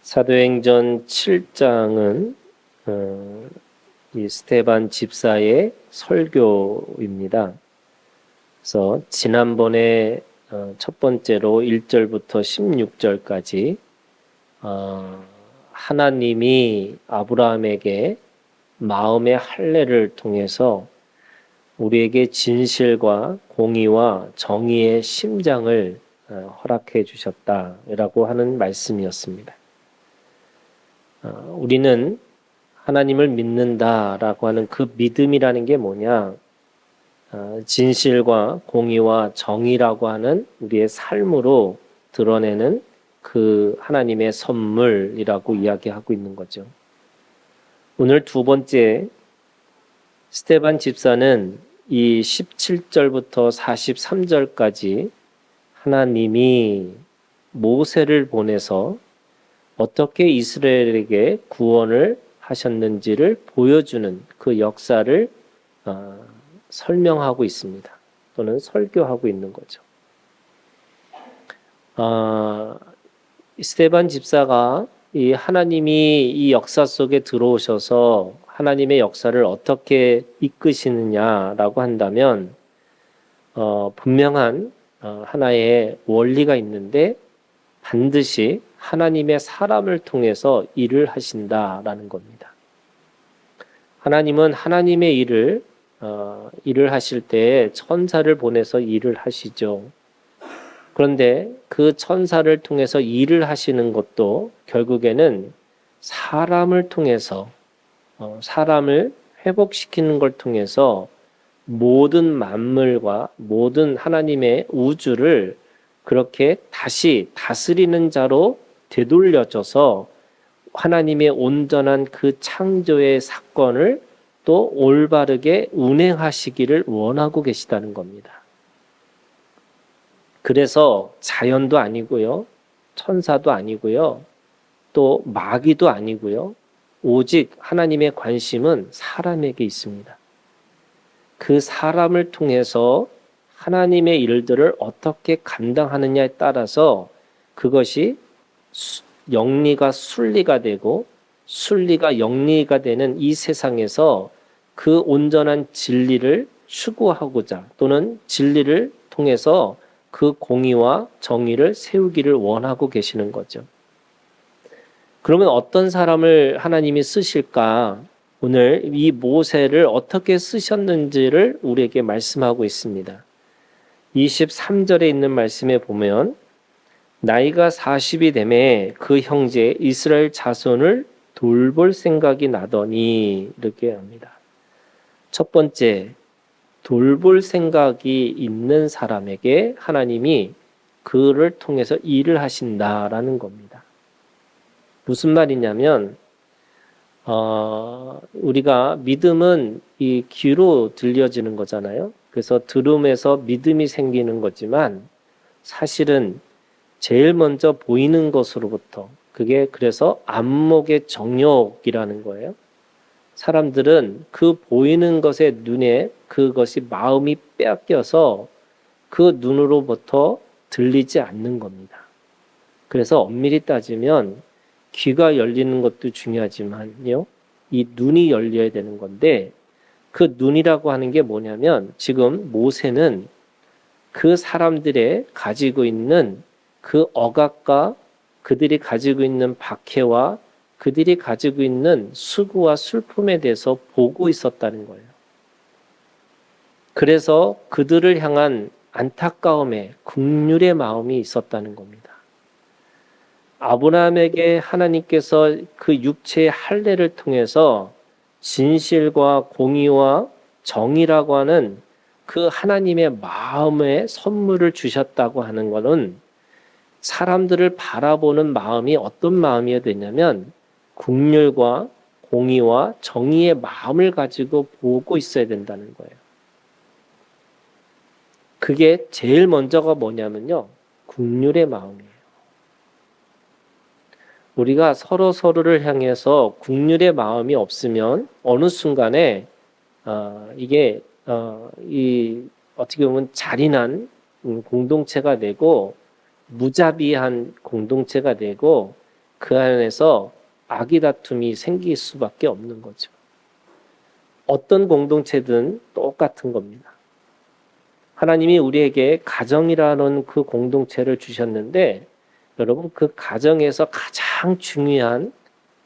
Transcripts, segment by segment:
사도행전 7장은 이 스데반 집사의 설교입니다. 그래서 지난번에 첫 번째로 1절부터 16절까지 하나님이 아브라함에게 마음의 할례를 통해서 우리에게 진실과 공의와 정의의 심장을 허락해 주셨다라고 하는 말씀이었습니다. 우리는 하나님을 믿는다라고 하는 그 믿음이라는 게 뭐냐? 진실과 공의와 정의라고 하는 우리의 삶으로 드러내는 그 하나님의 선물이라고 이야기하고 있는 거죠. 오늘 두 번째 스데반 집사는 이 17절부터 43절까지 하나님이 모세를 보내서 어떻게 이스라엘에게 구원을 하셨는지를 보여주는 그 역사를 설명하고 있습니다. 또는 설교하고 있는 거죠. 스데반 집사가 이 하나님이 이 역사 속에 들어오셔서 하나님의 역사를 어떻게 이끄시느냐라고 한다면 분명한 하나의 원리가 있는데 반드시 하나님의 사람을 통해서 일을 하신다라는 겁니다. 하나님은 하나님의 일을 하실 때 천사를 보내서 일을 하시죠. 그런데 그 천사를 통해서 일을 하시는 것도 결국에는 사람을 통해서 사람을 회복시키는 걸 통해서 모든 만물과 모든 하나님의 우주를 그렇게 다시 다스리는 자로 되돌려져서 하나님의 온전한 그 창조의 사건을 또 올바르게 운행하시기를 원하고 계시다는 겁니다. 그래서 자연도 아니고요, 천사도 아니고요, 또 마귀도 아니고요, 오직 하나님의 관심은 사람에게 있습니다. 그 사람을 통해서 하나님의 일들을 어떻게 감당하느냐에 따라서 그것이 영리가 순리가 되고 순리가 영리가 되는 이 세상에서 그 온전한 진리를 추구하고자 또는 진리를 통해서 그 공의와 정의를 세우기를 원하고 계시는 거죠. 그러면 어떤 사람을 하나님이 쓰실까? 오늘 이 모세를 어떻게 쓰셨는지를 우리에게 말씀하고 있습니다. 23절에 있는 말씀에 보면 나이가 40이 되매 그 형제 이스라엘 자손을 돌볼 생각이 나더니 이렇게 합니다. 첫 번째, 돌볼 생각이 있는 사람에게 하나님이 그를 통해서 일을 하신다라는 겁니다. 무슨 말이냐면 우리가 믿음은 이 귀로 들려지는 거잖아요. 그래서 들음에서 믿음이 생기는 거지만 사실은 제일 먼저 보이는 것으로부터 그게 그래서 안목의 정욕이라는 거예요. 사람들은 그 보이는 것의 눈에 그것이 마음이 빼앗겨서 그 눈으로부터 들리지 않는 겁니다. 그래서 엄밀히 따지면 귀가 열리는 것도 중요하지만요, 이 눈이 열려야 되는 건데 그 눈이라고 하는 게 뭐냐면 지금 모세는 그 사람들의 가지고 있는 그 억압과 그들이 가지고 있는 박해와 그들이 가지고 있는 수고와 슬픔에 대해서 보고 있었다는 거예요. 그래서 그들을 향한 안타까움에 긍휼의 마음이 있었다는 겁니다. 아브라함에게 하나님께서 그 육체의 할례를 통해서 진실과 공의와 정의라고 하는 그 하나님의 마음의 선물을 주셨다고 하는 것은 사람들을 바라보는 마음이 어떤 마음이어야 되냐면 긍휼과 공의와 정의의 마음을 가지고 보고 있어야 된다는 거예요. 그게 제일 먼저가 뭐냐면요, 긍휼의 마음이에요. 우리가 서로를 향해서 긍휼의 마음이 없으면 어느 순간에 이게 어떻게 보면 잔인한 공동체가 되고 무자비한 공동체가 되고 그 안에서 악의 다툼이 생길 수밖에 없는 거죠. 어떤 공동체든 똑같은 겁니다. 하나님이 우리에게 가정이라는 그 공동체를 주셨는데 여러분 그 가정에서 가장 중요한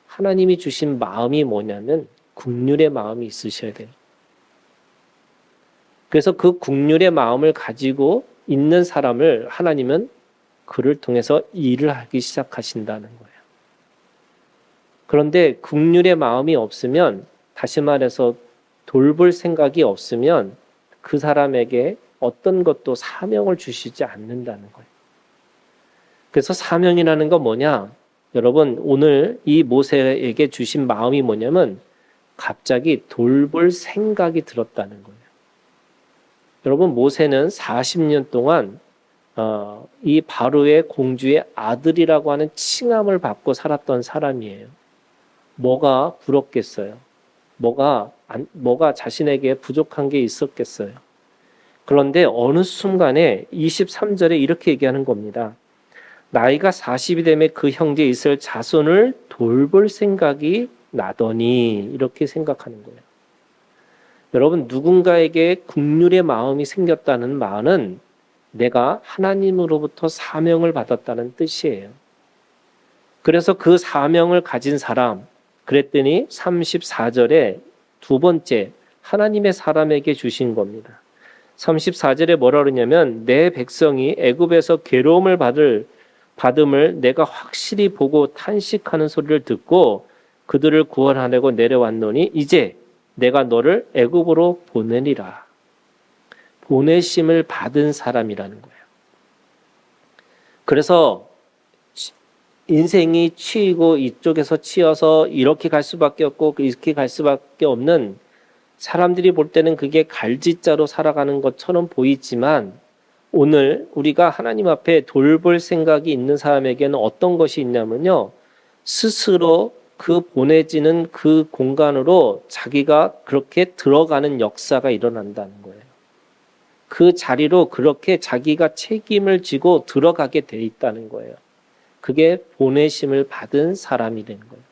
하나님이 주신 마음이 뭐냐면 긍휼의 마음이 있으셔야 돼요. 그래서 그 긍휼의 마음을 가지고 있는 사람을 하나님은 그를 통해서 일을 하기 시작하신다는 거예요. 그런데 긍휼의 마음이 없으면 다시 말해서 돌볼 생각이 없으면 그 사람에게 어떤 것도 사명을 주시지 않는다는 거예요. 그래서 사명이라는 건 뭐냐? 여러분 오늘 이 모세에게 주신 마음이 뭐냐면 갑자기 돌볼 생각이 들었다는 거예요. 여러분 모세는 40년 동안 이 바로의 공주의 아들이라고 하는 칭함을 받고 살았던 사람이에요. 뭐가 부럽겠어요? 뭐가 자신에게 부족한 게 있었겠어요? 그런데 어느 순간에 23절에 이렇게 얘기하는 겁니다. 나이가 40이 되면 그 형제 이스라엘 자손을 돌볼 생각이 나더니 이렇게 생각하는 거예요. 여러분 누군가에게 긍휼의 마음이 생겼다는 말은 내가 하나님으로부터 사명을 받았다는 뜻이에요. 그래서 그 사명을 가진 사람 그랬더니 34절에 두 번째 하나님의 사람에게 주신 겁니다. 34절에 뭐라 그러냐면 내 백성이 애굽에서 괴로움을 받음을 내가 확실히 보고 탄식하는 소리를 듣고 그들을 구원하려고 내려왔노니 이제 내가 너를 애굽으로 보내리라. 보내심을 받은 사람이라는 거예요. 그래서 인생이 치이고 이쪽에서 치여서 이렇게 갈 수밖에 없고 이렇게 갈 수밖에 없는 사람들이 볼 때는 그게 갈지자로 살아가는 것처럼 보이지만 오늘 우리가 하나님 앞에 돌볼 생각이 있는 사람에게는 어떤 것이 있냐면요. 스스로 그 보내지는 그 공간으로 자기가 그렇게 들어가는 역사가 일어난다는 거예요. 그 자리로 그렇게 자기가 책임을 지고 들어가게 돼 있다는 거예요. 그게 보내심을 받은 사람이 된 거예요.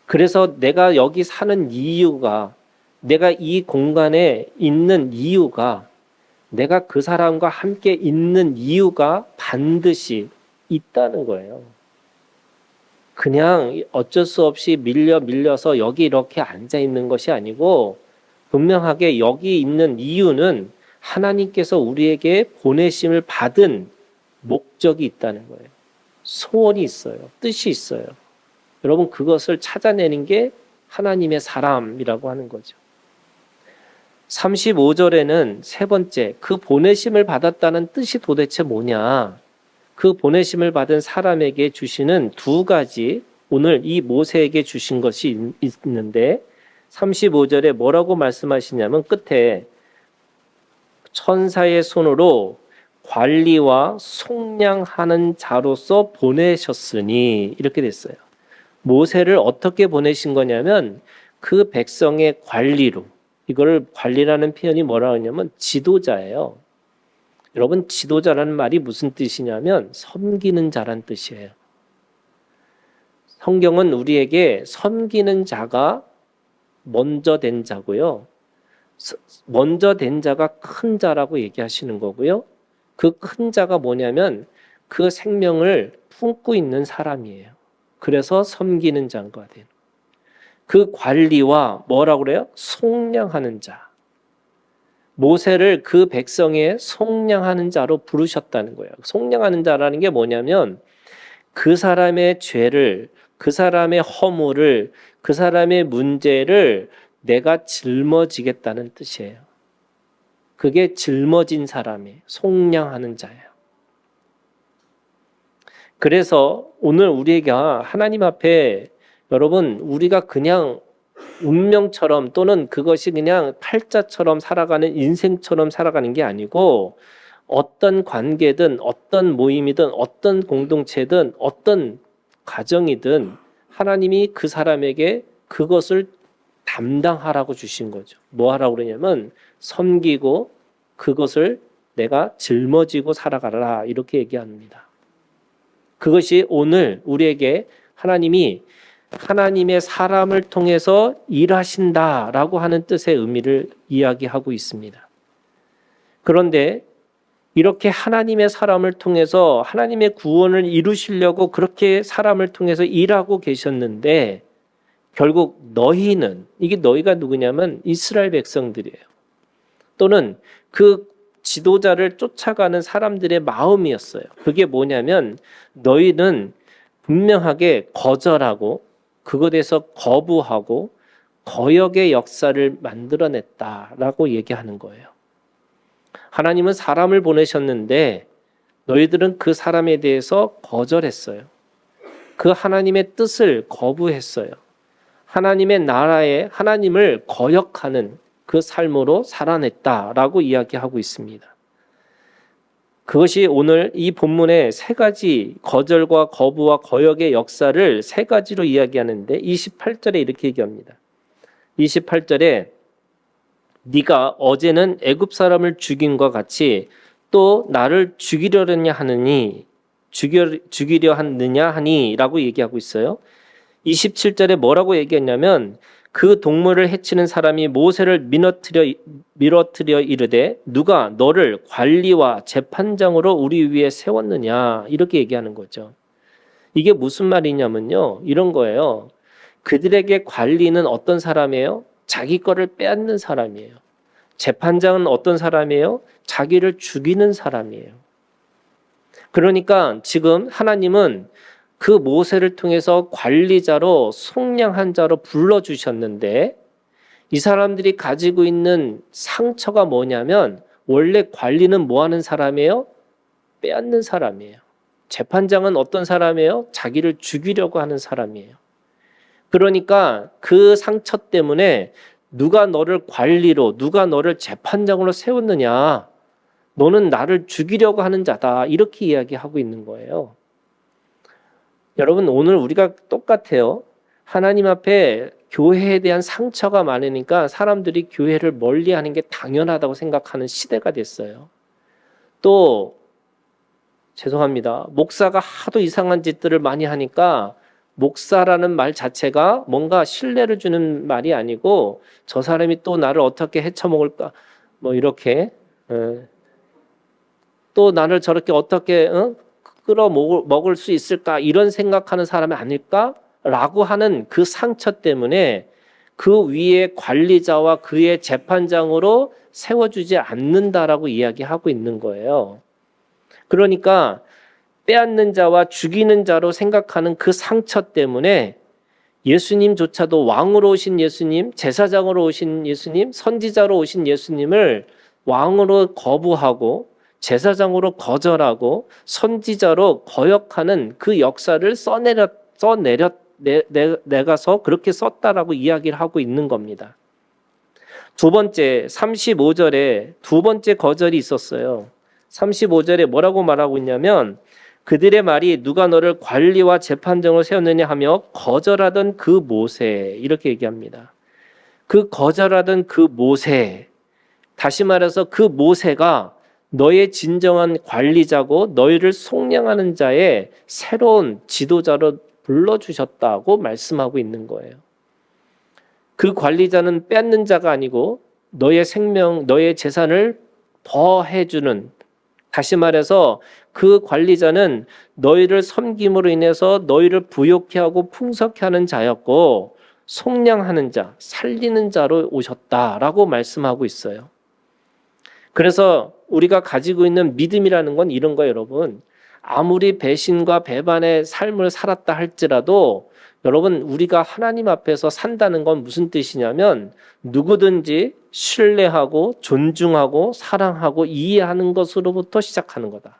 그래서 내가 여기 사는 이유가 내가 이 공간에 있는 이유가 내가 그 사람과 함께 있는 이유가 반드시 있다는 거예요. 그냥 어쩔 수 없이 밀려서 여기 이렇게 앉아 있는 것이 아니고 분명하게 여기 있는 이유는 하나님께서 우리에게 보내심을 받은 목적이 있다는 거예요. 소원이 있어요. 뜻이 있어요. 여러분 그것을 찾아내는 게 하나님의 사람이라고 하는 거죠. 35절에는 세 번째 그 보내심을 받았다는 뜻이 도대체 뭐냐? 그 보내심을 받은 사람에게 주시는 두 가지 오늘 이 모세에게 주신 것이 있는데 35절에 뭐라고 말씀하시냐면 끝에 천사의 손으로 관리와 속량하는 자로서 보내셨으니 이렇게 됐어요. 모세를 어떻게 보내신 거냐면 그 백성의 관리로 이걸 관리라는 표현이 뭐라 하냐면 지도자예요. 여러분 지도자라는 말이 무슨 뜻이냐면 섬기는 자란 뜻이에요. 성경은 우리에게 섬기는 자가 먼저 된 자고요. 먼저 된 자가 큰 자라고 얘기하시는 거고요. 그 큰 자가 뭐냐면 그 생명을 품고 있는 사람이에요. 그래서 섬기는 자가 돼요. 그 관리와 뭐라고 그래요? 속량하는 자. 모세를 그 백성의 속량하는 자로 부르셨다는 거예요. 속량하는 자라는 게 뭐냐면 그 사람의 죄를, 그 사람의 허물을, 그 사람의 문제를 내가 짊어지겠다는 뜻이에요. 그게 짊어진 사람이 속량하는 자예요. 그래서 오늘 우리가 하나님 앞에 여러분 우리가 그냥 운명처럼 또는 그것이 그냥 팔자처럼 살아가는 인생처럼 살아가는 게 아니고 어떤 관계든 어떤 모임이든 어떤 공동체든 어떤 가정이든 하나님이 그 사람에게 그것을 담당하라고 주신 거죠. 뭐 하라고 그러냐면 섬기고 그것을 내가 짊어지고 살아가라 이렇게 얘기합니다. 그것이 오늘 우리에게 하나님이 하나님의 사람을 통해서 일하신다라고 하는 뜻의 의미를 이야기하고 있습니다. 그런데 이렇게 하나님의 사람을 통해서 하나님의 구원을 이루시려고 그렇게 사람을 통해서 일하고 계셨는데 결국 너희는, 이게 너희가 누구냐면 이스라엘 백성들이에요. 또는 그 지도자를 쫓아가는 사람들의 마음이었어요. 그게 뭐냐면 너희는 분명하게 거절하고 그것에서 거부하고 거역의 역사를 만들어냈다라고 얘기하는 거예요. 하나님은 사람을 보내셨는데 너희들은 그 사람에 대해서 거절했어요. 그 하나님의 뜻을 거부했어요. 하나님의 나라에 하나님을 거역하는 그 삶으로 살아냈다라고 이야기하고 있습니다. 그것이 오늘 이 본문의 세 가지 거절과 거부와 거역의 역사를 세 가지로 이야기하는데 28절에 이렇게 얘기합니다. 28절에 네가 어제는 애굽 사람을 죽인과 같이 또 나를 죽이려 하느냐 하니라고 얘기하고 있어요. 27절에 뭐라고 얘기했냐면 그 동물을 해치는 사람이 모세를 밀어뜨려 이르되 누가 너를 관리와 재판장으로 우리 위에 세웠느냐 이렇게 얘기하는 거죠. 이게 무슨 말이냐면요, 이런 거예요. 그들에게 관리는 어떤 사람이에요? 자기 거를 빼앗는 사람이에요. 재판장은 어떤 사람이에요? 자기를 죽이는 사람이에요. 그러니까 지금 하나님은 그 모세를 통해서 관리자로 속량한 자로 불러주셨는데 이 사람들이 가지고 있는 상처가 뭐냐면 원래 관리는 뭐 하는 사람이에요? 빼앗는 사람이에요. 재판장은 어떤 사람이에요? 자기를 죽이려고 하는 사람이에요. 그러니까 그 상처 때문에 누가 너를 관리로, 누가 너를 재판장으로 세웠느냐? 너는 나를 죽이려고 하는 자다. 이렇게 이야기하고 있는 거예요. 여러분, 오늘 우리가 똑같아요. 하나님 앞에 교회에 대한 상처가 많으니까 사람들이 교회를 멀리하는 게 당연하다고 생각하는 시대가 됐어요. 또 죄송합니다. 목사가 하도 이상한 짓들을 많이 하니까 목사라는 말 자체가 뭔가 신뢰를 주는 말이 아니고 저 사람이 또 나를 어떻게 헤쳐먹을까 뭐 이렇게 또 나를 저렇게 어떻게 끌어먹을 수 있을까 이런 생각하는 사람이 아닐까라고 하는 그 상처 때문에 그 위에 관리자와 그의 재판장으로 세워주지 않는다라고 이야기하고 있는 거예요. 그러니까 빼앗는 자와 죽이는 자로 생각하는 그 상처 때문에 예수님조차도 왕으로 오신 예수님, 제사장으로 오신 예수님, 선지자로 오신 예수님을 왕으로 거부하고 제사장으로 거절하고 선지자로 거역하는 그 역사를 내가서 그렇게 썼다라고 이야기를 하고 있는 겁니다. 두 번째 35절에 두 번째 거절이 있었어요. 35절에 뭐라고 말하고 있냐면 그들의 말이 누가 너를 관리와 재판장으로 세웠느냐 하며 거절하던 그 모세 이렇게 얘기합니다. 그 거절하던 그 모세, 다시 말해서 그 모세가 너의 진정한 관리자고 너희를 속량하는 자의 새로운 지도자로 불러주셨다고 말씀하고 있는 거예요. 그 관리자는 뺏는 자가 아니고 너의 생명, 너의 재산을 더해주는, 다시 말해서 그 관리자는 너희를 섬김으로 인해서 너희를 부욕케 하고 풍성케 하는 자였고 속량하는 자, 살리는 자로 오셨다라고 말씀하고 있어요. 그래서 우리가 가지고 있는 믿음이라는 건 이런 거예요, 여러분. 아무리 배신과 배반의 삶을 살았다 할지라도 여러분, 우리가 하나님 앞에서 산다는 건 무슨 뜻이냐면 누구든지 신뢰하고 존중하고 사랑하고 이해하는 것으로부터 시작하는 거다.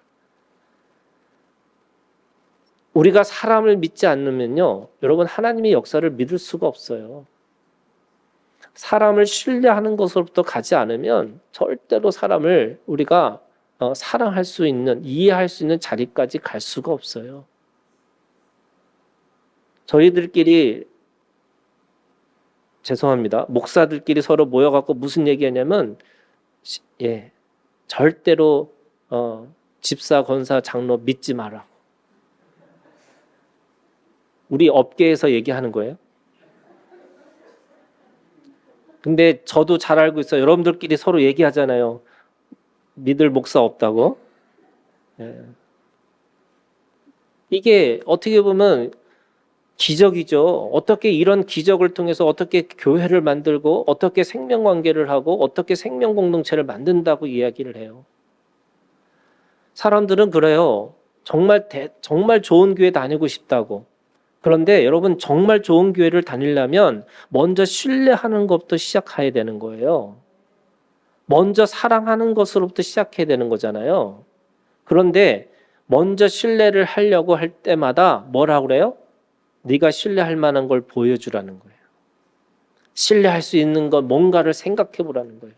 우리가 사람을 믿지 않으면요, 여러분, 하나님의 역사를 믿을 수가 없어요. 사람을 신뢰하는 것으로부터 가지 않으면 절대로 사람을 우리가 사랑할 수 있는, 이해할 수 있는 자리까지 갈 수가 없어요. 저희들끼리, 죄송합니다, 목사들끼리 서로 모여갖고 무슨 얘기하냐면 절대로 집사, 권사, 장로 믿지 마라. 우리 업계에서 얘기하는 거예요. 근데 저도 잘 알고 있어요. 여러분들끼리 서로 얘기하잖아요. 믿을 목사 없다고. 예. 이게 어떻게 보면 기적이죠. 어떻게 이런 기적을 통해서 어떻게 교회를 만들고 어떻게 생명관계를 하고 어떻게 생명공동체를 만든다고 이야기를 해요. 사람들은 그래요. 정말 좋은 교회 다니고 싶다고. 그런데 여러분 정말 좋은 교회를 다니려면 먼저 신뢰하는 것부터 시작해야 되는 거예요. 먼저 사랑하는 것으로부터 시작해야 되는 거잖아요. 그런데 먼저 신뢰를 하려고 할 때마다 뭐라고 그래요? 네가 신뢰할 만한 걸 보여주라는 거예요. 신뢰할 수 있는 것 뭔가를 생각해 보라는 거예요.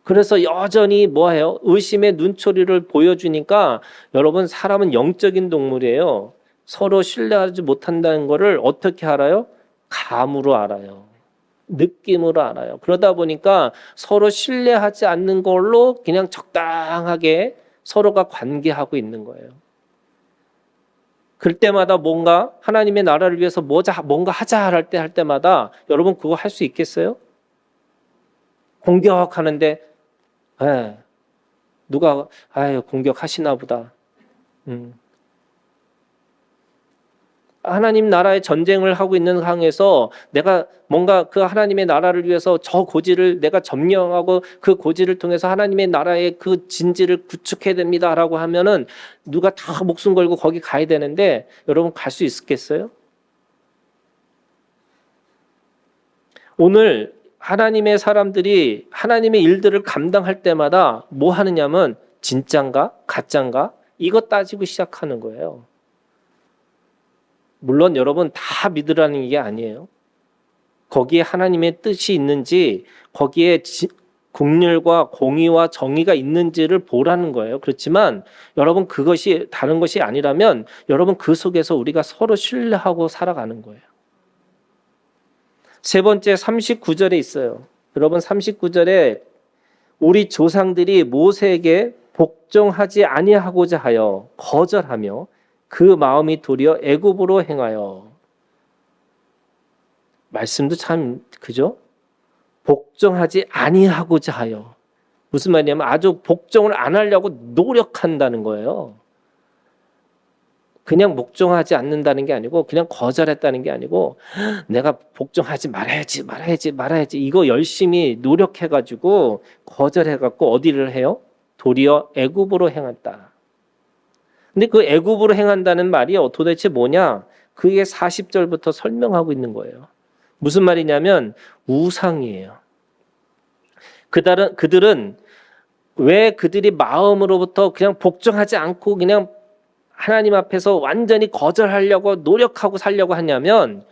그래서 여전히 뭐예요? 의심의 눈초리를 보여주니까 여러분 사람은 영적인 동물이에요. 서로 신뢰하지 못한다는 것을 어떻게 알아요? 감으로 알아요. 느낌으로 알아요. 그러다 보니까 서로 신뢰하지 않는 걸로 그냥 적당하게 서로가 관계하고 있는 거예요. 그럴 때마다 뭔가 하나님의 나라를 위해서 뭔가 하자 할 때마다 여러분 그거 할 수 있겠어요? 공격하는데 누가 공격하시나 보다. 하나님 나라의 전쟁을 하고 있는 상황에서 내가 뭔가 그 하나님의 나라를 위해서 저 고지를 내가 점령하고 그 고지를 통해서 하나님의 나라의 그 진지를 구축해야 됩니다라고 하면은 누가 다 목숨 걸고 거기 가야 되는데 여러분 갈 수 있겠어요? 오늘 하나님의 사람들이 하나님의 일들을 감당할 때마다 뭐 하느냐면 진짠가 가짠가 이거 따지고 시작하는 거예요. 물론 여러분 다 믿으라는 게 아니에요. 거기에 하나님의 뜻이 있는지 거기에 긍휼과 공의와 정의가 있는지를 보라는 거예요. 그렇지만 여러분 그것이 다른 것이 아니라면 여러분 그 속에서 우리가 서로 신뢰하고 살아가는 거예요. 세 번째 39절에 있어요. 여러분 39절에 우리 조상들이 모세에게 복종하지 아니하고자 하여 거절하며 그 마음이 도리어 애굽으로 행하여. 말씀도 참 그죠? 복종하지 아니하고자 하여. 무슨 말이냐면 아주 복종을 안 하려고 노력한다는 거예요. 그냥 복종하지 않는다는 게 아니고 그냥 거절했다는 게 아니고 내가 복종하지 말아야지 이거 열심히 노력해가지고 거절해갖고 어디를 해요? 도리어 애굽으로 행했다. 근데 그 애굽으로 행한다는 말이 도대체 뭐냐? 그게 40절부터 설명하고 있는 거예요. 무슨 말이냐면 우상이에요. 그들은 왜 그들이 마음으로부터 그냥 복종하지 않고 그냥 하나님 앞에서 완전히 거절하려고 노력하고 살려고 하냐면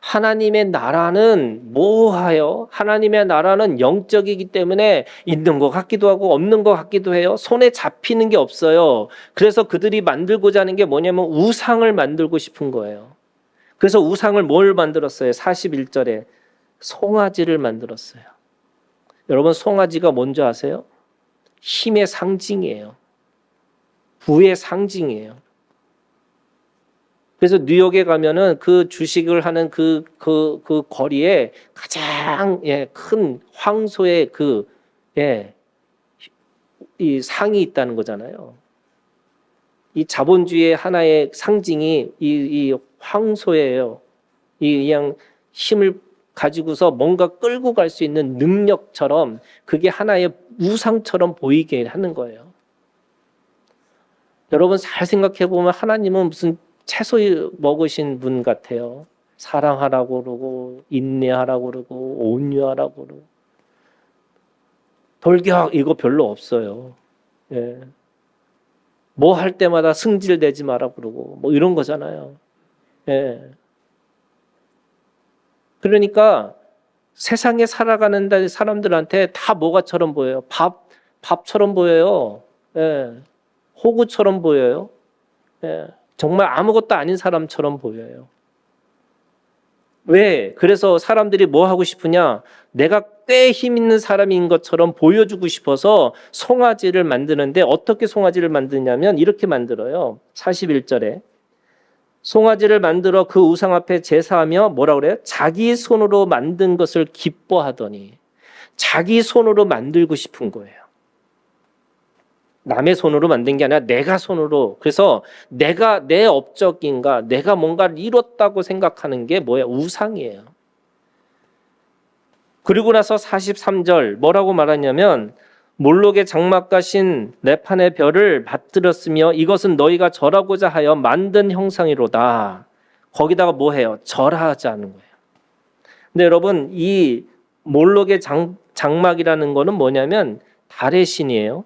하나님의 나라는 뭐하여? 하나님의 나라는 영적이기 때문에 있는 것 같기도 하고 없는 것 같기도 해요. 손에 잡히는 게 없어요. 그래서 그들이 만들고자 하는 게 뭐냐면 우상을 만들고 싶은 거예요. 그래서 우상을 뭘 만들었어요? 41절에 송아지를 만들었어요. 여러분 송아지가 뭔지 아세요? 힘의 상징이에요. 부의 상징이에요. 그래서 뉴욕에 가면은 그 주식을 하는 그 거리에 가장 큰 황소의 이 상이 있다는 거잖아요. 이 자본주의의 하나의 상징이 이 황소예요. 이 그냥 힘을 가지고서 뭔가 끌고 갈 수 있는 능력처럼 그게 하나의 우상처럼 보이게 하는 거예요. 여러분 잘 생각해 보면 하나님은 무슨 채소 먹으신 분 같아요. 사랑하라고 그러고 인내하라고 그러고 온유하라고 그러고 돌격 이거 별로 없어요. 뭐 할 때마다 승질내지 마라 그러고 뭐 이런 거잖아요. 그러니까 세상에 살아가는 사람들한테 다 뭐가처럼 보여요. 밥처럼 보여요. 호구처럼 보여요. 정말 아무것도 아닌 사람처럼 보여요. 왜? 그래서 사람들이 뭐 하고 싶으냐? 내가 꽤 힘 있는 사람인 것처럼 보여주고 싶어서 송아지를 만드는데 어떻게 송아지를 만드냐면 이렇게 만들어요. 41절에 송아지를 만들어 그 우상 앞에 제사하며 뭐라 그래요? 자기 손으로 만든 것을 기뻐하더니 자기 손으로 만들고 싶은 거예요. 남의 손으로 만든 게 아니라 내가 손으로. 그래서 내가 내 업적인가 내가 뭔가를 이뤘다고 생각하는 게 뭐야? 우상이에요. 그리고 나서 43절 뭐라고 말하냐면 몰록의 장막과 신 레판의 별을 받들었으며 이것은 너희가 절하고자 하여 만든 형상이로다. 거기다가 뭐 해요? 절하지 않은 거예요. 근데 여러분 이 몰록의 장막이라는 거는 뭐냐면 달의 신이에요.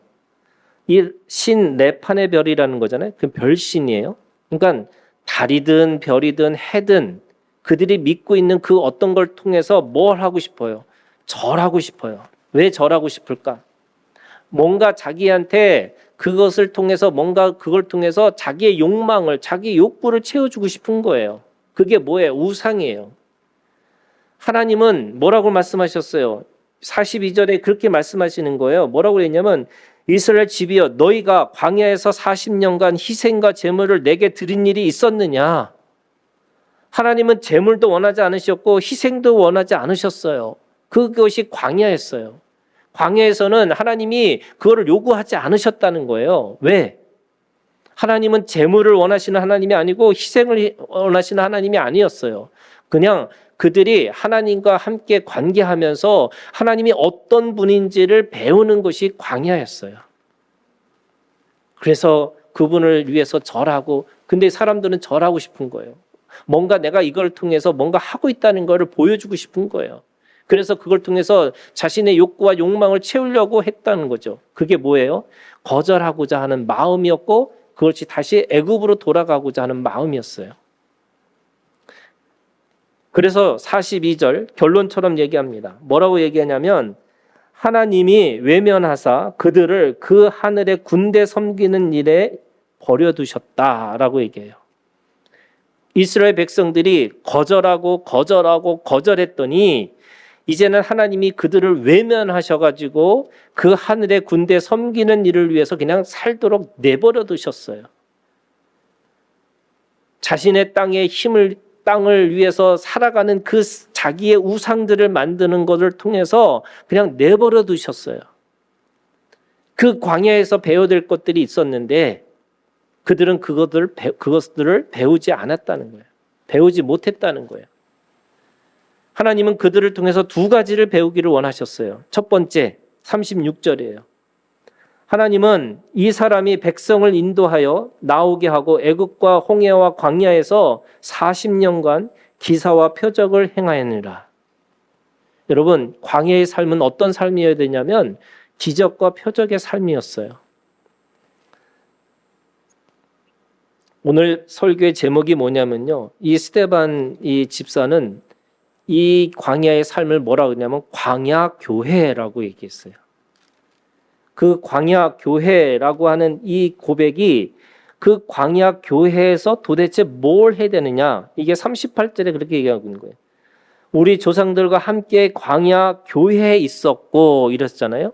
이 신 레판의 별이라는 거잖아요. 그 별신이에요. 그러니까 달이든 별이든 해든 그들이 믿고 있는 그 어떤 걸 통해서 뭘 하고 싶어요? 절하고 싶어요. 왜 절하고 싶을까? 뭔가 자기한테 그것을 통해서 뭔가 그걸 통해서 자기의 욕망을 자기 욕구를 채워주고 싶은 거예요. 그게 뭐예요? 우상이에요. 하나님은 뭐라고 말씀하셨어요? 42절에 그렇게 말씀하시는 거예요. 뭐라고 했냐면 이스라엘 집이여 너희가 광야에서 40년간 희생과 제물을 내게 드린 일이 있었느냐? 하나님은 제물도 원하지 않으셨고 희생도 원하지 않으셨어요. 그것이 광야였어요. 광야에서는 하나님이 그거를 요구하지 않으셨다는 거예요. 왜? 하나님은 제물을 원하시는 하나님이 아니고 희생을 원하시는 하나님이 아니었어요. 그냥 그들이 하나님과 함께 관계하면서 하나님이 어떤 분인지를 배우는 것이 광야였어요. 그래서 그분을 위해서 절하고, 근데 사람들은 절하고 싶은 거예요. 뭔가 내가 이걸 통해서 뭔가 하고 있다는 것을 보여주고 싶은 거예요. 그래서 그걸 통해서 자신의 욕구와 욕망을 채우려고 했다는 거죠. 그게 뭐예요? 거절하고자 하는 마음이었고 그것이 다시 애굽으로 돌아가고자 하는 마음이었어요. 그래서 42절 결론처럼 얘기합니다. 뭐라고 얘기하냐면 하나님이 외면하사 그들을 그 하늘의 군대 섬기는 일에 버려두셨다라고 얘기해요. 이스라엘 백성들이 거절했더니 이제는 하나님이 그들을 외면하셔가지고 그 하늘의 군대 섬기는 일을 위해서 그냥 살도록 내버려 두셨어요. 자신의 땅을 위해서 살아가는 그 자기의 우상들을 만드는 것을 통해서 그냥 내버려 두셨어요. 그 광야에서 배워야 될 것들이 있었는데 그들은 그것들을 배우지 않았다는 거예요. 배우지 못했다는 거예요. 하나님은 그들을 통해서 두 가지를 배우기를 원하셨어요. 첫 번째, 36절이에요. 하나님은 이 사람이 백성을 인도하여 나오게 하고 애굽과 홍해와 광야에서 40년간 기사와 표적을 행하였느니라. 여러분, 광야의 삶은 어떤 삶이어야 되냐면 기적과 표적의 삶이었어요. 오늘 설교의 제목이 뭐냐면요. 이 스데반 이 집사는 이 광야의 삶을 뭐라고 하냐면 광야교회라고 얘기했어요. 그 광야교회라고 하는 이 고백이 그 광야교회에서 도대체 뭘 해야 되느냐. 이게 38절에 그렇게 얘기하고 있는 거예요. 우리 조상들과 함께 광야교회에 있었고 이랬잖아요.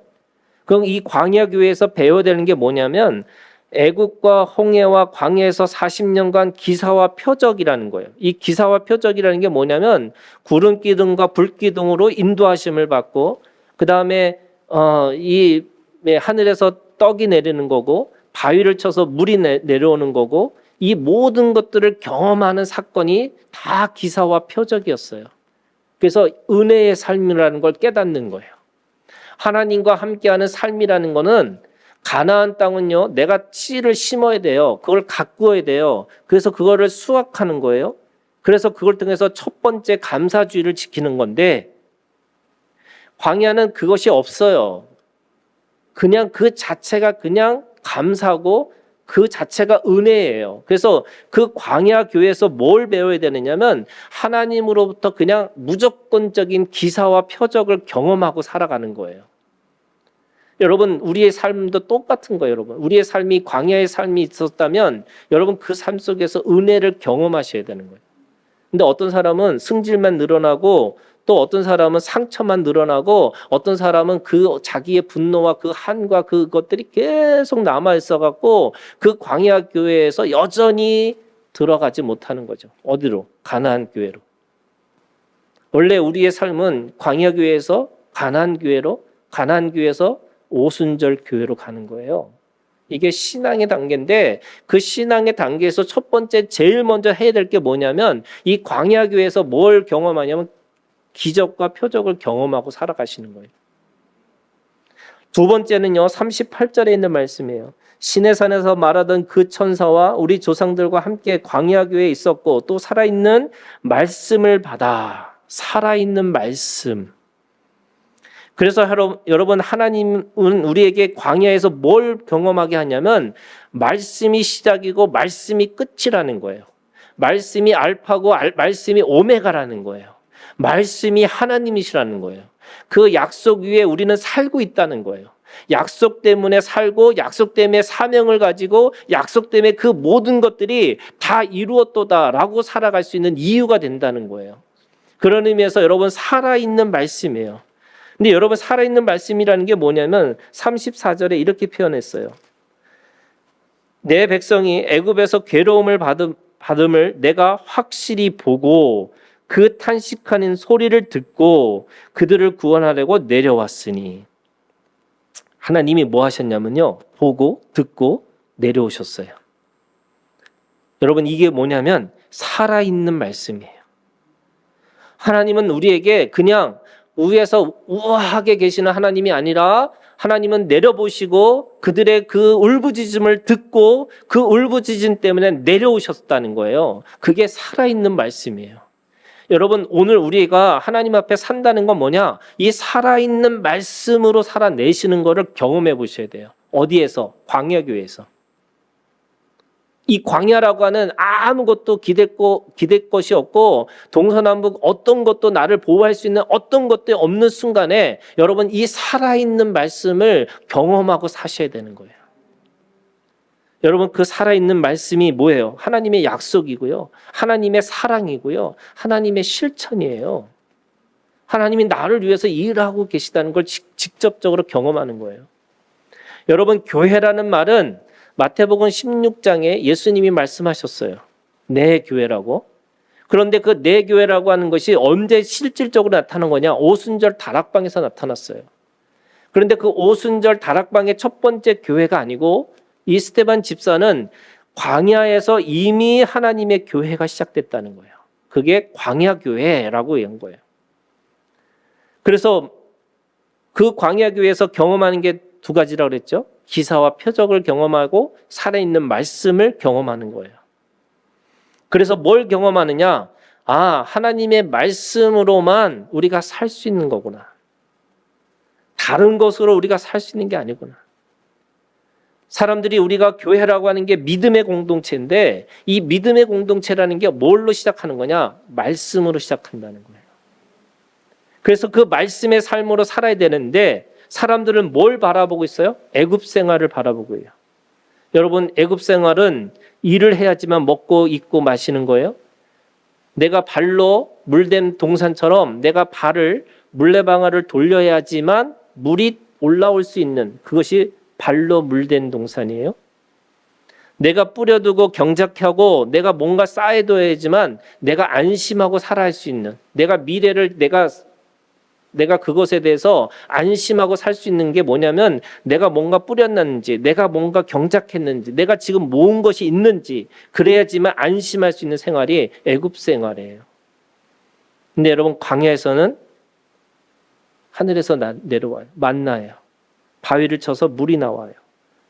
그럼 이 광야교회에서 배워야 되는 게 뭐냐면 애국과 홍해와 광야에서 40년간 기사와 표적이라는 거예요. 이 기사와 표적이라는 게 뭐냐면 구름 기둥과 불 기둥으로 인도하심을 받고 그 다음에 이 하늘에서 떡이 내리는 거고 바위를 쳐서 물이 내려오는 거고 이 모든 것들을 경험하는 사건이 다 기사와 표적이었어요. 그래서 은혜의 삶이라는 걸 깨닫는 거예요. 하나님과 함께하는 삶이라는 거는 가나안 땅은요, 내가 씨를 심어야 돼요. 그걸 가꾸어야 돼요. 그래서 그거를 수확하는 거예요. 그래서 그걸 통해서 첫 번째 감사주의를 지키는 건데 광야는 그것이 없어요. 그냥 그 자체가 그냥 감사고 그 자체가 은혜예요. 그래서 그 광야 교회에서 뭘 배워야 되느냐면 하나님으로부터 그냥 무조건적인 기사와 표적을 경험하고 살아가는 거예요. 여러분 우리의 삶도 똑같은 거예요. 여러분 우리의 삶이 광야의 삶이 있었다면 여러분 그 삶 속에서 은혜를 경험하셔야 되는 거예요. 근데 어떤 사람은 승질만 늘어나고 또 어떤 사람은 상처만 늘어나고 어떤 사람은 그 자기의 분노와 그 한과 그것들이 계속 남아 있어 갖고 그 광야 교회에서 여전히 들어가지 못하는 거죠. 어디로? 가나안 교회로. 원래 우리의 삶은 광야 교회에서 가나안 교회로, 가나안 교회에서 오순절 교회로 가는 거예요. 이게 신앙의 단계인데 그 신앙의 단계에서 첫 번째 제일 먼저 해야 될 게 뭐냐면 이 광야 교회에서 뭘 경험하냐면 기적과 표적을 경험하고 살아가시는 거예요. 두 번째는요, 38절에 있는 말씀이에요. 시내산에서 말하던 그 천사와 우리 조상들과 함께 광야 교회에 있었고 또 살아있는 말씀을 받아. 살아있는 말씀. 그래서 여러분, 하나님은 우리에게 광야에서 뭘 경험하게 하냐면 말씀이 시작이고 말씀이 끝이라는 거예요. 말씀이 알파고 말씀이 오메가라는 거예요. 말씀이 하나님이시라는 거예요. 그 약속 위에 우리는 살고 있다는 거예요. 약속 때문에 살고 약속 때문에 사명을 가지고 약속 때문에 그 모든 것들이 다 이루었도다라고 살아갈 수 있는 이유가 된다는 거예요. 그런 의미에서 여러분 살아있는 말씀이에요. 근데 여러분 살아있는 말씀이라는 게 뭐냐면 34절에 이렇게 표현했어요. 내 백성이 애굽에서 괴로움을 받음을 내가 확실히 보고 그 탄식하는 소리를 듣고 그들을 구원하려고 내려왔으니. 하나님이 뭐 하셨냐면요, 보고 듣고 내려오셨어요. 여러분 이게 뭐냐면 살아있는 말씀이에요. 하나님은 우리에게 그냥 위에서 우아하게 계시는 하나님이 아니라 하나님은 내려보시고 그들의 그 울부짖음을 듣고 그 울부짖음 때문에 내려오셨다는 거예요. 그게 살아있는 말씀이에요. 여러분 오늘 우리가 하나님 앞에 산다는 건 뭐냐? 이 살아있는 말씀으로 살아내시는 것을 경험해 보셔야 돼요. 어디에서? 광야교회에서. 이 광야라고 하는 아무것도 기댈 것이 없고 동서남북 어떤 것도 나를 보호할 수 있는 어떤 것도 없는 순간에 여러분 이 살아있는 말씀을 경험하고 사셔야 되는 거예요. 여러분 그 살아있는 말씀이 뭐예요? 하나님의 약속이고요. 하나님의 사랑이고요. 하나님의 실천이에요. 하나님이 나를 위해서 일하고 계시다는 걸 직접적으로 경험하는 거예요. 여러분 교회라는 말은 마태복음 16장에 예수님이 말씀하셨어요. 내 교회라고. 그런데 그 내 교회라고 하는 것이 언제 실질적으로 나타난 거냐? 오순절 다락방에서 나타났어요. 그런데 그 오순절 다락방의 첫 번째 교회가 아니고 이 스데반 집사는 광야에서 이미 하나님의 교회가 시작됐다는 거예요. 그게 광야교회라고 한 거예요. 그래서 그 광야교회에서 경험하는 게 두 가지라고 그랬죠. 기사와 표적을 경험하고 살아있는 말씀을 경험하는 거예요. 그래서 뭘 경험하느냐? 아, 하나님의 말씀으로만 우리가 살 수 있는 거구나. 다른 것으로 우리가 살 수 있는 게 아니구나. 사람들이 우리가 교회라고 하는 게 믿음의 공동체인데 이 믿음의 공동체라는 게 뭘로 시작하는 거냐? 말씀으로 시작한다는 거예요. 그래서 그 말씀의 삶으로 살아야 되는데 사람들은 뭘 바라보고 있어요? 애굽 생활을 바라보고 있어요. 여러분 애굽 생활은 일을 해야지만 먹고 입고 마시는 거예요. 내가 발로 물된 동산처럼 내가 발을 물레방아를 돌려야지만 물이 올라올 수 있는 그것이 발로 물된 동산이에요. 내가 뿌려두고 경작하고 내가 뭔가 쌓아둬야지만 내가 안심하고 살아갈 수 있는 내가 미래를 내가 그것에 대해서 안심하고 살 수 있는 게 뭐냐면 내가 뭔가 뿌렸는지 내가 뭔가 경작했는지 내가 지금 모은 것이 있는지 그래야지만 안심할 수 있는 생활이 애굽 생활이에요. 근데 여러분 광야에서는 하늘에서 내려와요. 만나예요. 바위를 쳐서 물이 나와요.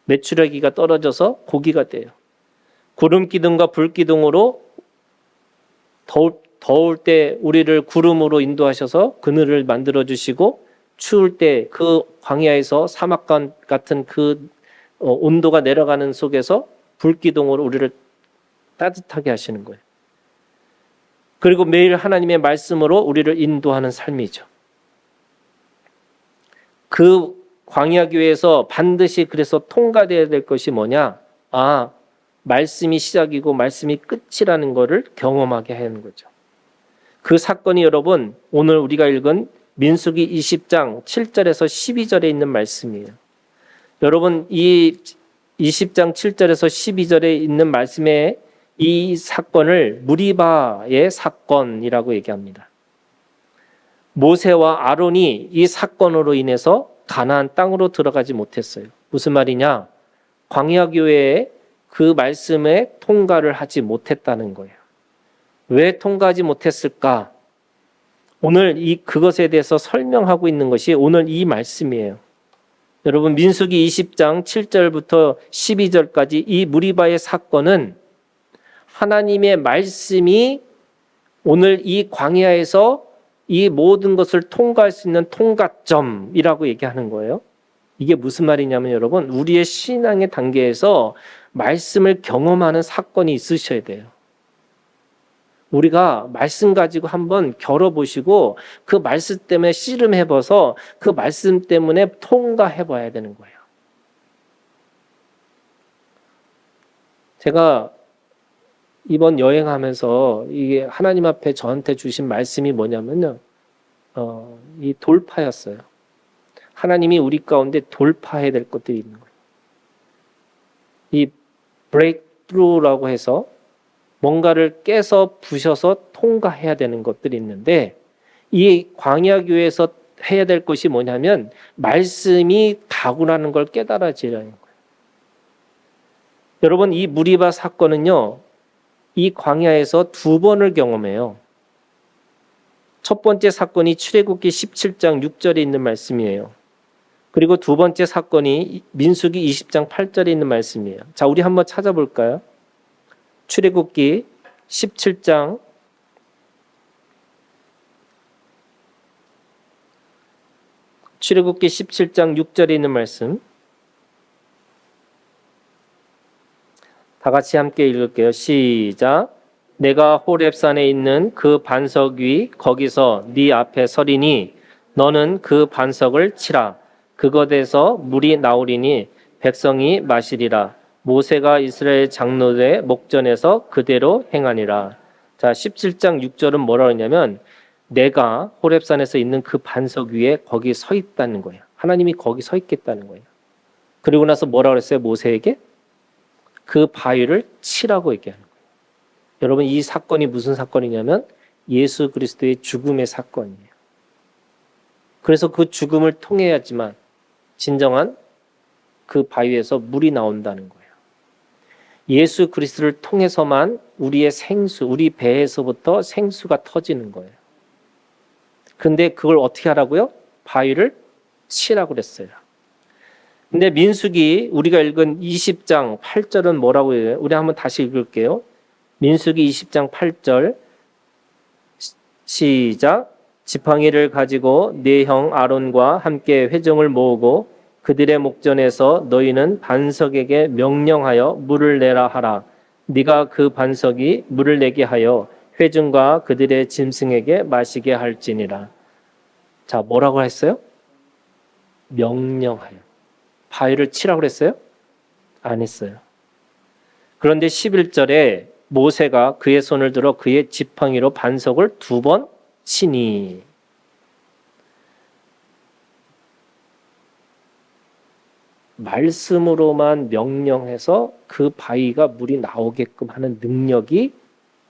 메추라기가 떨어져서 고기가 돼요. 구름 기둥과 불 기둥으로 더울 때 우리를 구름으로 인도하셔서 그늘을 만들어 주시고 추울 때 그 광야에서 사막 같은 그 온도가 내려가는 속에서 불기둥으로 우리를 따뜻하게 하시는 거예요. 그리고 매일 하나님의 말씀으로 우리를 인도하는 삶이죠. 그 광야교회에서 반드시 그래서 통과되어야 될 것이 뭐냐? 아, 말씀이 시작이고 말씀이 끝이라는 것을 경험하게 하는 거죠. 그 사건이 여러분 오늘 우리가 읽은 민수기 20장 7절에서 12절에 있는 말씀이에요. 여러분 이 20장 7절에서 12절에 있는 말씀에 이 사건을 무리바의 사건이라고 얘기합니다. 모세와 아론이 이 사건으로 인해서 가나안 땅으로 들어가지 못했어요. 무슨 말이냐? 광야 교회에 그 말씀에 통과를 하지 못했다는 거예요. 왜 통과하지 못했을까? 오늘 그것에 대해서 설명하고 있는 것이 오늘 이 말씀이에요. 여러분, 민수기 20장 7절부터 12절까지 이 무리바의 사건은 하나님의 말씀이 오늘 이 광야에서 이 모든 것을 통과할 수 있는 통과점이라고 얘기하는 거예요. 이게 무슨 말이냐면 여러분, 우리의 신앙의 단계에서 말씀을 경험하는 사건이 있으셔야 돼요. 우리가 말씀 가지고 한번 겨뤄보시고 그 말씀 때문에 씨름해봐서 그 말씀 때문에 통과해봐야 되는 거예요. 제가 이번 여행하면서 이게 하나님 앞에 저한테 주신 말씀이 뭐냐면요. 이 돌파였어요. 하나님이 우리 가운데 돌파해야 될 것들이 있는 거예요. 이 브레이크루라고 해서 뭔가를 깨서 부셔서 통과해야 되는 것들이 있는데 이 광야교회에서 해야 될 것이 뭐냐면 말씀이 다구라는 걸 깨달아지라는 거예요. 여러분, 이 무리바 사건은요, 이 광야에서 두 번을 경험해요. 첫 번째 사건이 출애굽기 17장 6절에 있는 말씀이에요. 그리고 두 번째 사건이 민수기 20장 8절에 있는 말씀이에요. 자, 우리 한번 찾아볼까요? 출애굽기 17장 6절에 있는 말씀. 다 같이 함께 읽을게요. 시작. 내가 호렙산에 있는 그 반석 위 거기서 네 앞에 서리니 너는 그 반석을 치라. 그것에서 물이 나오리니 백성이 마시리라. 모세가 이스라엘 장로들의 목전에서 그대로 행하니라. 자, 17장 6절은 뭐라고 했냐면 내가 호렙산에서 있는 그 반석 위에 거기 서 있다는 거예요. 하나님이 거기 서 있겠다는 거예요. 그리고 나서 뭐라고 그랬어요? 모세에게? 그 바위를 치라고 얘기하는 거예요. 여러분, 이 사건이 무슨 사건이냐면 예수 그리스도의 죽음의 사건이에요. 그래서 그 죽음을 통해야지만 진정한 그 바위에서 물이 나온다는 거예요. 예수 그리스도를 통해서만 우리의 생수, 우리 배에서부터 생수가 터지는 거예요. 근데 그걸 어떻게 하라고요? 바위를 치라고 그랬어요. 근데 민수기 우리가 읽은 20장 8절은 뭐라고 해요? 우리 한번 다시 읽을게요. 민수기 20장 8절 시작. 지팡이를 가지고 네 형 아론과 함께 회중을 모으고 그들의 목전에서 너희는 반석에게 명령하여 물을 내라 하라. 네가 그 반석이 물을 내게 하여 회중과 그들의 짐승에게 마시게 할지니라. 자, 뭐라고 했어요? 명령하여. 바위를 치라고 그랬어요? 안 했어요. 그런데 11절에 모세가 그의 손을 들어 그의 지팡이로 반석을 2번 치니. 말씀으로만 명령해서 그 바위가 물이 나오게끔 하는 능력이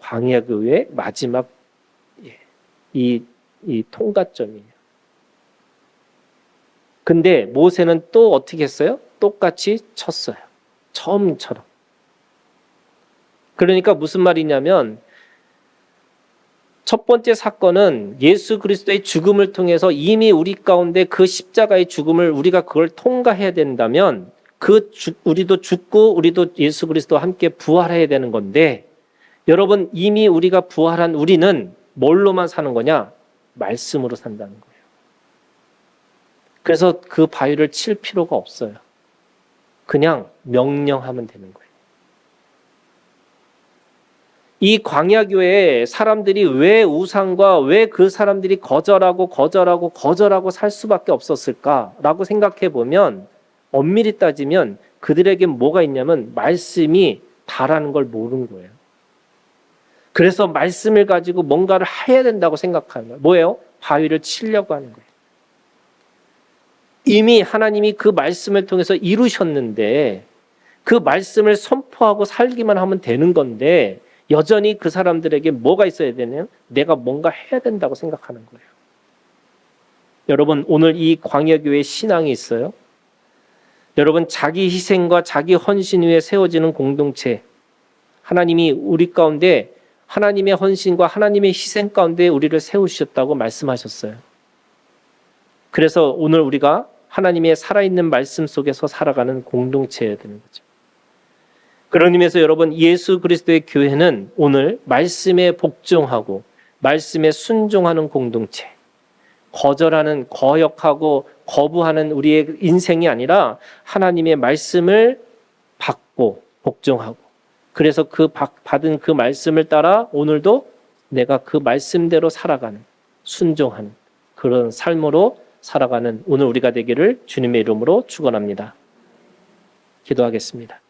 광야교회의 마지막 이 통과점이에요. 근데 모세는 또 어떻게 했어요? 똑같이 쳤어요. 처음처럼. 그러니까 무슨 말이냐면 첫 번째 사건은 예수 그리스도의 죽음을 통해서 이미 우리 가운데 그 십자가의 죽음을 우리가 그걸 통과해야 된다면 우리도 죽고 우리도 예수 그리스도와 함께 부활해야 되는 건데 여러분 이미 우리가 부활한 우리는 뭘로만 사는 거냐? 말씀으로 산다는 거예요. 그래서 그 바위를 칠 필요가 없어요. 그냥 명령하면 되는 거예요. 이 광야교회에 사람들이 왜 우상과 왜 그 사람들이 거절하고 살 수밖에 없었을까라고 생각해 보면 엄밀히 따지면 그들에게 뭐가 있냐면 말씀이 다라는 걸 모르는 거예요. 그래서 말씀을 가지고 뭔가를 해야 된다고 생각하는 거예요. 뭐예요? 바위를 치려고 하는 거예요. 이미 하나님이 그 말씀을 통해서 이루셨는데 그 말씀을 선포하고 살기만 하면 되는 건데 여전히 그 사람들에게 뭐가 있어야 되냐면 내가 뭔가 해야 된다고 생각하는 거예요. 여러분, 오늘 이 광야교회 신앙이 있어요? 여러분, 자기 희생과 자기 헌신 위에 세워지는 공동체, 하나님이 우리 가운데 하나님의 헌신과 하나님의 희생 가운데 우리를 세우셨다고 말씀하셨어요. 그래서 오늘 우리가 하나님의 살아있는 말씀 속에서 살아가는 공동체여야 되는 거죠. 그런 의미에서 여러분, 예수 그리스도의 교회는 오늘 말씀에 복종하고 말씀에 순종하는 공동체, 거절하는, 거역하고 거부하는 우리의 인생이 아니라 하나님의 말씀을 받고 복종하고, 그래서 그 받은 그 말씀을 따라 오늘도 내가 그 말씀대로 살아가는, 순종하는 그런 삶으로 살아가는 오늘 우리가 되기를 주님의 이름으로 축원합니다. 기도하겠습니다.